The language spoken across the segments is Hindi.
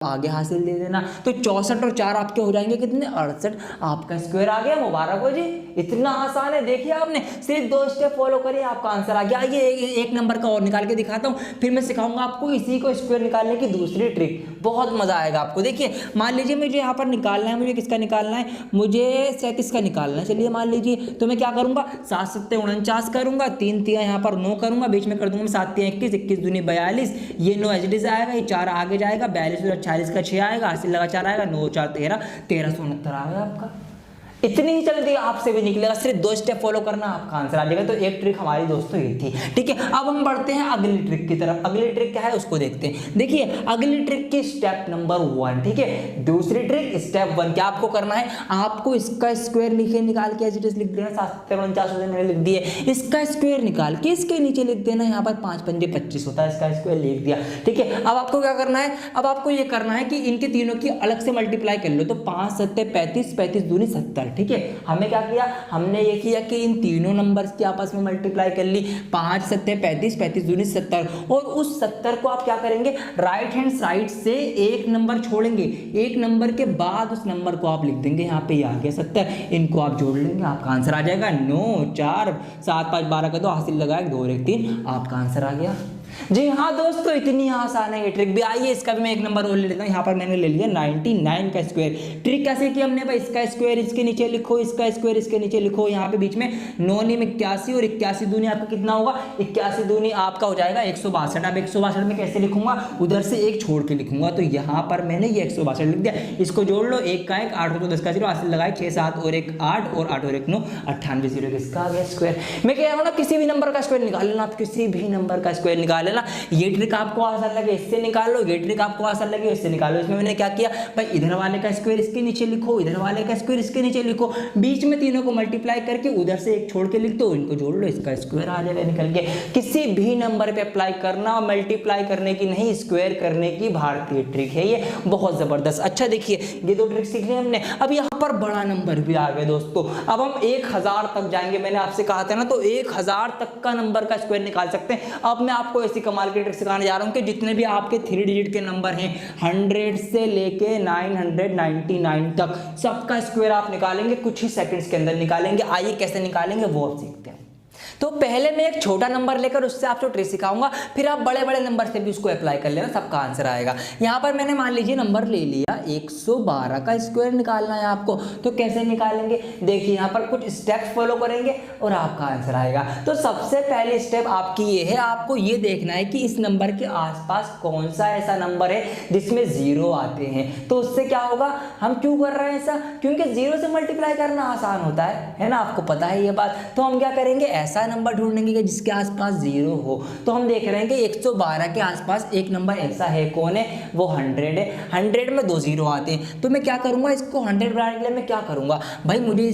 आगे हासिल दे देना। तो 64 और 4 आपके हो जाएंगे कितने, 68। आपका स्क्वायर आ गया, मुबारक हो जी। इतना आसान है, देखिए आपने सिर्फ 2 स्टेप फॉलो करिए, आपका आंसर आ गया। आइए एक नंबर का और निकाल के दिखाता हूँ, फिर मैं सिखाऊंगा आपको इसी को स्क्वायर निकालने की दूसरी ट्रिक, बहुत मजा आएगा आपको। देखिए मान लीजिए मुझे यहाँ पर निकालना है, मुझे किसका निकालना है, मुझे 37 का निकालना है। चलिए मान लीजिए, तो मैं क्या करूंगा, 7 7 49 करूंगा, 3 3 यहाँ पर 9 करूंगा, बीच में कर दूंगा 7 3 21, 21 दूनी 42, ये 9 एच डी से आएगा, ये 4 आगे जाएगा, 42 और 40 का 6 आएगा, हासिल लगा 4 आएगा, 9 4 13, 1369 आ गया आपका। इतनी ही जल्दी आपसे भी निकलेगा, सिर्फ 2 स्टेप फॉलो करना, आपका आंसर आ जाएगा। तो एक ट्रिक हमारी दोस्तों ये थी, ठीक है। अब हम बढ़ते हैं अगली ट्रिक की तरफ। अगली ट्रिक क्या है उसको देखते हैं। देखिए अगली ट्रिक की स्टेप नंबर 1, ठीक है। दूसरी ट्रिक स्टेप 1, क्या आपको करना है, आपको इसका स्क्वायर निकाल के एज इट इज लिख देना। 7 मैंने लिख दिए, इसका स्क्वायर निकाल के इसके नीचे लिख देना। यहाँ पर 5 पंजे 25 होता है, इसका स्क्वायर लिख दिया, ठीक है। अब आपको क्या करना है, अब आपको ये करना है कि इनके तीनों की अलग से मल्टीप्लाई कर लो। तो 5 7 35, 35 दूनी 70, ठीक है। हमने क्या किया, हमने ये किया कि इन तीनों नंबर्स की आपस में मल्टीप्लाई कर ली। 5 7 35, 35 दूनी 70, और उस 70 को आप क्या करेंगे, राइट हैंड साइड से एक नंबर छोड़ेंगे, एक नंबर के बाद उस नंबर को आप लिख देंगे। यहाँ पे आ गया 70, इनको आप जोड़ लेंगे, आपका आंसर आ जाएगा 9 4 7 5 12 का 2, हासिल लगाए 2 और 1 3, आपका आंसर आ गया। जी हाँ दोस्तों, इतनी आसान है ये ट्रिक भी। आइए इसका भी मैं एक नंबर और ले लेता हूँ। यहाँ पर मैंने ले लिया 99 का स्क्वायर। ट्रिक कैसे की हमने भाई, इसका स्क्वायर इसके नीचे लिखो, इसका स्क्वायर इसके नीचे लिखो। यहाँ पे बीच में 9 9 81, और 81 दूनी आपका कितना होगा, 81 दूनी आपका हो जाएगा 162। अब 162 में कैसे लिखूंगा, उधर से एक छोड़ के लिखूंगा। तो यहाँ पर मैंने ये 162 लिख दिया। इसको जोड़ लो, 1 का 1 8 तो 10 का 0, हासिल लगाए 6 7 और 1 8 और 8 और 1 9, 98 0 किसका आ गया स्क्वायर। मैं कह रहा हूँ ना, किसी भी नंबर का स्क्वायर निकाल लेना, आप किसी भी नंबर का स्क्वायर निकाल लेना। ये ट्रिक आपको आसान लगे इससे निकाल लो, ये ट्रिक आपको आसान लगे इससे निकालो। इसमें मैंने क्या किया भाई, इधर वाले का स्क्वायर इसके नीचे लिखो, इधर वाले का स्क्वायर इसके नीचे लिखो, बीच में तीनों को मल्टीप्लाई करके उधर से एक छोड़ के लिख दो, इनको जोड़ लो, इसका स्क्वायर आ जाएगा निकल के। किसी भी नंबर पे अप्लाई करना, मल्टीप्लाई करने की नहीं, स्क्वायर करने की भारतीय ट्रिक है ये, बहुत जबरदस्त। अच्छा देखिए, ये 2 ट्रिक सीख ली हमने। अब यहाँ पर बड़ा नंबर भी आ गया दोस्तों। अब हम 1000 तक जाएंगे, मैंने आपसे कहा था ना, तो 1000 तक का नंबर का स्क्वायर निकाल सकते हैं। अब मैं आपको ऐसी कमाल की ट्रिक सिखाने जा रहा हूं कि जितने भी आपके 3 डिजिट के नंबर हैं, 100 से लेके 999 तक, सबका स्क्वायर आप निकालेंगे, कुछ ही सेकंड्स के अंदर निकालेंगे। आइए कैसे निकालेंगे वो आप सीखते हैं। तो पहले मैं एक छोटा नंबर लेकर उससे आपको ट्रिक सिखाऊंगा, फिर आप बड़े बड़े नंबर से भी उसको अप्लाई कर लेना, सबका आंसर आएगा। यहाँ पर मैंने मान लीजिए नंबर ले लिया 112 का स्क्वायर निकालना है आपको। तो कैसे निकालेंगे, देखिए यहाँ पर कुछ स्टेप्स फॉलो करेंगे और आपका आंसर आएगा। तो सबसे पहली स्टेप आपकी ये है, आपको ये देखना है कि इस नंबर के आसपास कौन सा ऐसा नंबर है जिसमें 0 आते हैं। तो उससे क्या होगा, हम क्यों कर रहे हैं ऐसा, क्योंकि 0 से मल्टीप्लाई करना आसान होता है ना, आपको पता है ये बात। तो हम क्या करेंगे, ऐसा नंबर ढूंढेंगे कि जिसके आसपास 0 हो। तो हम देख रहे हैं कि 112 के आसपास एक नंबर ऐसा है, कौन है वो, 100 है। 100 में 2 0 आते हैं। तो मैं क्या करूंगा, इसको 100 बनाने के लिए मैं क्या करूंगा भाई, मुझे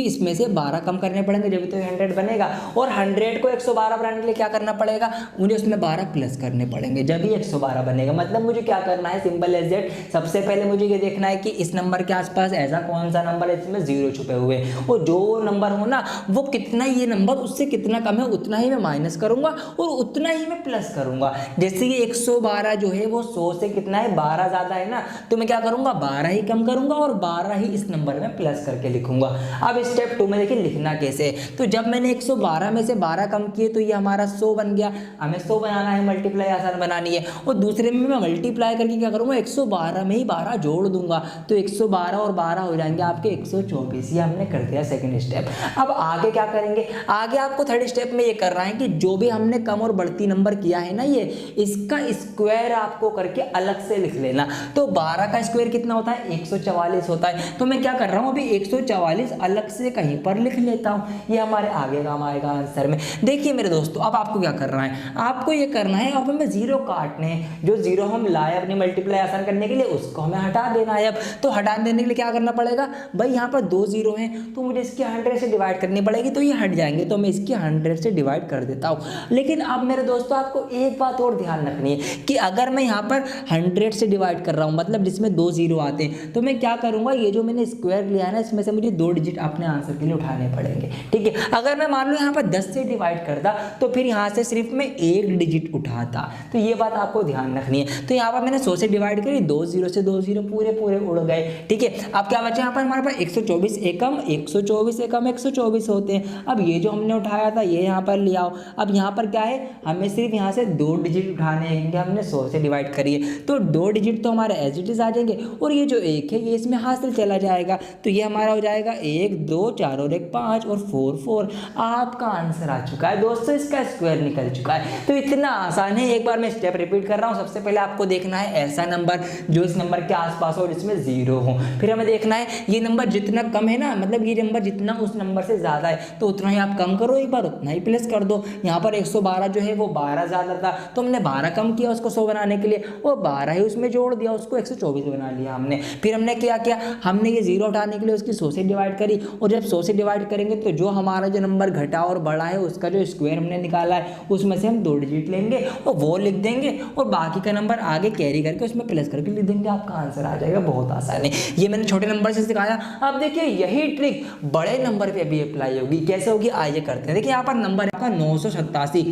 इसमें से 12 कम करने पड़ेंगे जब तो 100 बनेगा। और 100 को 112 बनाने के लिए क्या करना पड़ेगा, मुझे उसमें 12 प्लस करने पड़ेंगे, जब ही 112 बनेगा। मतलब मुझे क्या करना है, सिंपल एज दैट। सबसे पहले मुझे ये देखना है कि इस नंबर के आसपास ऐसा कौन सा नंबर है जिसमें 0 छुपे हुए, और जो नंबर हो ना वो कितना, ये नंबर उससे कितना कम है उतना ही मैं माइनस करूंगा और उतना ही मैं प्लस करूंगा। जैसे कि 112 जो है वो 100 से कितना है, 12 ज्यादा है ना, तो मैं क्या करूंगा, 12 ही कम करूंगा और 12 ही इस नंबर में प्लस करके लिखूंगा। अब स्टेप 2 में देखिए लिखना कैसे है। तो जब मैंने 112 में से 12 कम किए तो ये हमारा 100 बन गया। हमें 100 बनाना है, मल्टीप्लाई आसान बनानी है। और दूसरे में मैं मल्टीप्लाई करके क्या करूंगा, 112 में ही 12 जोड़ दूंगा। तो 112 और 12 हो जाएंगे आपके 124। ये हमने कर दिया सेकंड स्टेप। अब आगे क्या करेंगे, आगे आपको थर्ड स्टेप में ये करना है कि जो भी हमने कम और बढ़ती नंबर किया है ना, ये इसका स्क्वायर आपको करके अलग से लिख लेना। तो 12 का स्क्वायर कितना होता है, 144 होता है। तो मैं क्या कर रहा हूं, अभी 144 अलग से कहीं पर लिख लेता हूं, ये हमारे आगे काम आएगा आंसर में। देखिए मेरे दोस्तों, अब आपको क्या करना है, आपको ये करना है, अब हमें 0 काटने हैं। जो 0 हम लाए अपनी मल्टीप्लाई आसान करने के लिए, उसको हमें हटा देना है। अब तो हटा देने के लिए क्या करना पड़ेगा भाई, यहाँ पर 2 0 हैं तो मुझे इसकी 100 से डिवाइड करनी पड़ेगी, तो ये हट जाएंगे। तो मैं इसकी देखिए 100 से डिवाइड कर देता हूँ। लेकिन अब मेरे दोस्तों आपको एक बात और ध्यान रखनी है कि अगर मैं यहाँ पर 100 से डिवाइड कर रहा हूँ, मतलब जिसमें 2 जीरो आते हैं, तो मैं क्या करूँगा, ये जो मैंने स्क्वायर लिया है ना, इसमें से मुझे 2 डिजिट अपने आंसर के लिए उठाने पड़ेंगे। ठीक है, अगर मैं मान लो यहाँ पर 10 से डिवाइड करता तो फिर यहाँ से सिर्फ मैं 1 डिजिट उठाता। तो ये बात आपको ध्यान रखनी है। तो यहाँ पर मैंने 100 से डिवाइड करी, 2 जीरो से 2 जीरो पूरे पूरे उड़ गए। ठीक है, अब क्या बचा यहाँ पर हमारे पास 124 एकम 124 एकम 124 होते हैं। अब ये जो हमने उठाया था ये यहाँ पर ले आओ। अब यहाँ पर क्या है, हमें सिर्फ यहाँ से 2 डिजिट उठाने हैं क्योंकि हमने 100 से डिवाइड करी है। तो 2 डिजिट तो हमारे एज इट इज आ जाएंगे और ये जो 1 है ये इसमें हासिल चला जाएगा। तो ये हमारा हो जाएगा 1 2 4 और 1 5 और 4 4। आपका आंसर आ चुका है दोस्तों, इसका स्क्वायर निकल चुका है। तो इतना आसान है। एक बार मैं स्टेप रिपीट कर रहा हूँ। सबसे पहले आपको देखना है ऐसा नंबर जो इस नंबर के आसपास हो जिसमें 0 हो। फिर हमें देखना है ये नंबर जितना कम है ना, मतलब ये नंबर जितना उस नंबर से ज़्यादा है तो उतना ही आप कम करो, एक बार उतना ही प्लस कर दो। यहाँ पर 112 जो है वो 12 ज़्यादा था तो हमने 12 कम किया उसको 100 बनाने के लिए, और 12 ही उसमें जोड़ दिया, उसको 124 बना लिया हमने। फिर हमने क्या किया, हमने ये 0 उठाने के लिए उसकी 100 से डिवाइड करी, और जब 100 से डिवाइड करेंगे तो जो हमारा जो नंबर घटा और बढ़ा है उसका जो स्क्वायर हमने निकाला है उसमें से हम 2 डिजिट लेंगे और वो लिख देंगे, और बाकी का नंबर आगे कैरी करके उसमें प्लस करके लिख देंगे, आपका आंसर आ जाएगा। बहुत आसान है, ये मैंने छोटे नंबर से सिखाया। अब देखिए यही ट्रिक बड़े नंबर पे भी अप्लाई होगी। कैसे होगी आइए करते हैं। देखिए यहाँ पर नंबर है आपका 987,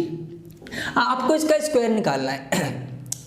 आपको इसका स्क्वायर निकालना है।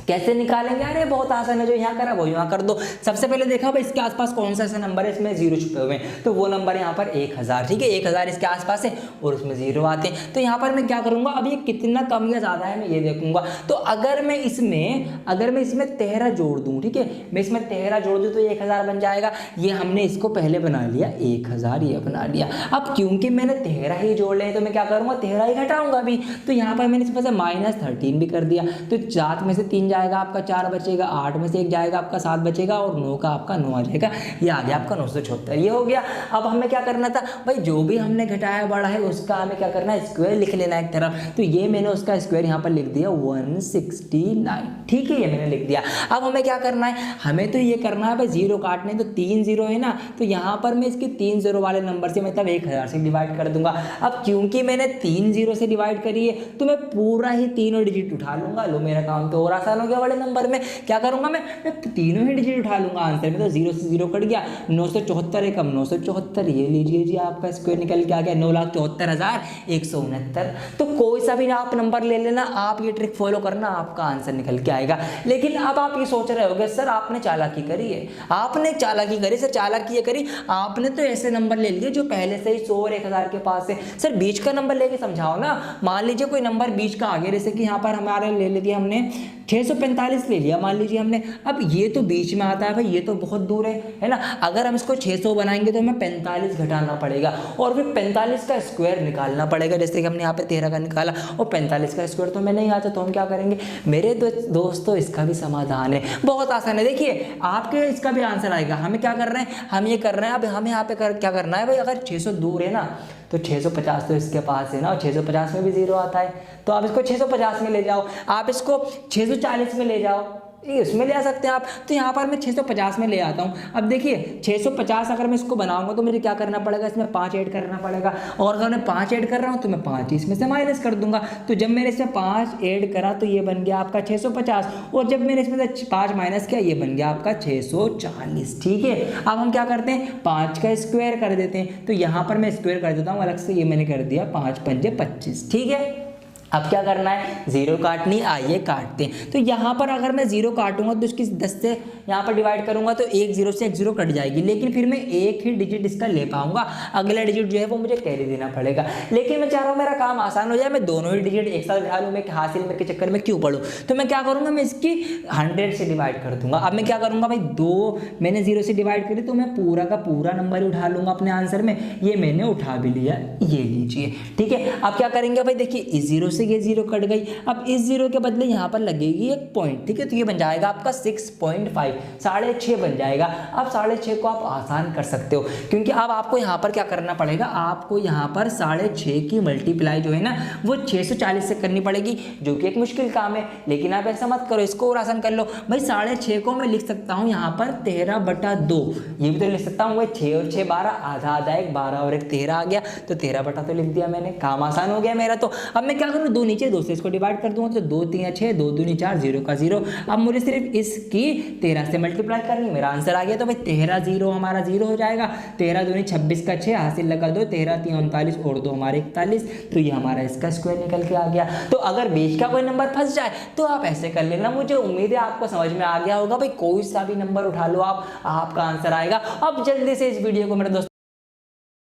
कैसे निकालेंगे, अरे बहुत आसान है, जो यहाँ करा वो यहाँ कर दो। सबसे पहले देखा भाई इसके आसपास कौन सा ऐसा नंबर है इसमें 0 छुपे हुए हैं, तो वो नंबर यहाँ पर 1000। ठीक है, 1000 इसके आसपास है और उसमें 0 आते हैं। तो यहाँ पर मैं क्या करूँगा, अब ये कितना कम या ज़्यादा है मैं ये देखूंगा। तो अगर मैं इसमें 13 जोड़ दूँ, ठीक है, मैं इसमें 13 जोड़ दूँ तो 1000 बन जाएगा। ये हमने इसको पहले बना लिया 1000, ये बना लिया। अब क्योंकि मैंने 13 ही जोड़ लिए तो मैं क्या करूँगा, 13 ही घटाऊंगा अभी। तो यहाँ पर मैंने इसमें से -13 भी कर दिया, तो 7 में से 3 जाएगा आपका 4 बचेगा, 8 में से 1 जाएगा आपका 7 बचेगा, और 9 का आपका 9 आ जाएगा। ये आ गया आपका 976, ये हो गया। अब हमें क्या करना था भाई, जो भी हमने घटाया बड़ा है उसका हमें क्या करना है, स्क्वायर लिख लेना एक तरफ। तो ये मैंने उसका स्क्वायर यहाँ पर लिख दिया 169। ठीक है, ये मैंने लिख दिया। अब हमें क्या करना है, हमें तो ये करना है भाई 0 काटने, तो 3 0 है ना, तो यहाँ पर मैं इसकी 3 0 वाले नंबर से मतलब 1000 से डिवाइड कर दूंगा। अब क्योंकि मैंने 3 0 से डिवाइड करी है तो मैं पूरा ही तीनों डिजिट उठा लूंगा। लो मेरा काम तो और आसान हो गया। बड़े नंबर में क्या करूंगा, मैं तीनों ही डिजिट उठा लूंगा आंसर में। तो 0 से 0 कट गया, 974 एकम 974, ये लीजिए जी आपका स्क्वायर निकल के आ गया 9,74,169। तो कोई सा भी आप नंबर ले लेना, आप ये ट्रिक फॉलो करना, आपका आंसर निकल के आएगा। लेकिन अब आप ये सोच रहे होगे सर आपने चालाकी करी है, आपने चालाकी करी सर, चालाकी ये करी आपने तो ऐसे नंबर ले लिए जो पहले से ही 100 और 1000 के पास है। सर बीच का नंबर लेके समझाओ ना। मान लीजिए कोई नंबर बीच का आगे, जैसे कि यहाँ पर हमारे ले लिया हमने 645 ले लिया मान लीजिए हमने। अब ये तो बीच में आता है भाई, ये तो बहुत दूर है ना। अगर हम इसको 600 बनाएंगे तो हमें 45 घटाना पड़ेगा और फिर 45 का स्क्वायर निकालना पड़ेगा। जैसे कि हमने यहाँ पे 13 का निकाला और 45 का स्क्वायर तो हमें नहीं आता, तो हम क्या करेंगे मेरे दोस्तों, इसका भी समाधान है, बहुत आसान है। देखिए आपके इसका भी आंसर आएगा। हमें क्या कर रहे हैं, हम ये कर रहे हैं, अब हमें यहाँ पे क्या करना है भाई, अगर 600 दूर है ना तो 650 तो इसके पास है ना, और 650 में भी 0 आता है, तो आप इसको 650 में ले जाओ, आप इसको 640 में ले जाओ, इसमें ले आ सकते हैं आप। तो यहाँ पर मैं 650 में ले आता हूँ। अब देखिए 650 अगर मैं इसको बनाऊंगा तो मुझे क्या करना पड़ेगा, इसमें 5 ऐड करना पड़ेगा, और अगर मैं 5 ऐड कर रहा हूँ तो मैं 5 इसमें से माइनस कर दूंगा। तो जब मैंने इसमें 5 ऐड करा तो ये बन गया आपका 650, और जब मैंने इसमें से 5 माइनस किया ये बन गया आपका 640। ठीक है, अब हम क्या करते हैं 5 का स्क्वायर कर देते हैं। तो यहाँ पर मैं स्क्वायर कर देता हूँ अलग से, ये मैंने कर दिया 5 पंजे 25। ठीक है, अब क्या करना है, 0 काटनी, आइए काटते हैं। तो यहाँ पर अगर मैं 0 काटूंगा तो इसकी 10 से यहाँ पर डिवाइड करूंगा तो 1 0 से 1 0 कट जाएगी, लेकिन फिर मैं एक ही डिजिट इसका ले पाऊंगा, अगला डिजिट जो है वो मुझे कैरी देना पड़ेगा। लेकिन मैं चाह रहा हूँ मेरा काम आसान हो जाए, मैं दोनों ही डिजिट एक साथ उठा लूँ, मैं हासिल में के चक्कर में क्यों पढ़ूँ। तो मैं क्या करूँगा, मैं इसकी 100 से डिवाइड कर दूंगा। अब मैं क्या करूँगा भाई, 2 मैंने 0 से डिवाइड करी तो मैं पूरा का पूरा नंबर ही उठा लूंगा अपने आंसर में, ये मैंने उठा भी लिया, ये लीजिए। ठीक है, अब क्या करेंगे भाई, देखिए 0 से ये 0 कट गई। अब इस 0 के बदले यहाँ पर लगेगी एक पॉइंट, ठीक है, तो ये बन जाएगा आपका 6.5, 6.5 बन जाएगा। अब 6.5 को आप आसान कर सकते हो, क्योंकि अब आपको यहाँ पर क्या करना पड़ेगा, आपको यहाँ पर 6.5 की मल्टीप्लाई जो है ना वो 640 से करनी पड़ेगी, जो कि एक मुश्किल काम है। लेकिन आप ऐसा मत करो, इसको और आसान कर लो भाई। 6.5 को मैं लिख सकता हूँ यहाँ पर 13/2, ये भी तो लिख सकता हूँ भाई। 6 और 6 12, आधा आधा एक 12 और एक 13 आ गया, तो 13/2 तो लिख दिया मैंने, काम आसान हो गया मेरा। तो अब मैं क्या करूँ, 2 नीचे 2 से इसको डिवाइड कर दूंगा, तो 2 3 6, 2 दूनी 4, 0 का 0। अब मुझे सिर्फ इसकी 13 से मल्टीप्लाई करनी, मेरा आंसर आ गया। तो भाई 13 0 हमारा 0 हो जाएगा। 13 दूनी 26 का 6 हासिल लगा दो, 13 3 39 और 2 हमारे 41, तो ये हमारा इसका स्क्वायर निकल के आ गया। तो अगर बीच का कोई नंबर फंस जाए तो आप ऐसे कर लेना। मुझे उम्मीद है आपको समझ में आ गया होगा भाई, कोई सा भी नंबर उठा लो आप, आपका आंसर आएगा। अब जल्दी से इस वीडियो को मेरे दोस्तों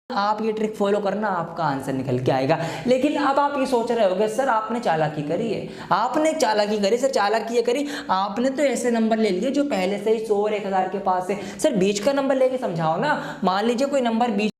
आप ये ट्रिक फॉलो करना, आपका आंसर निकल के आएगा। लेकिन अब आप ये सोच रहे होगे सर आपने चालाकी करी है, आपने चालाकी करी सर, चालाकी ये करी आपने तो ऐसे नंबर ले लिए जो पहले से ही 100 और 1000 के पास है। सर बीच का नंबर लेके समझाओ ना, मान लीजिए कोई नंबर बीच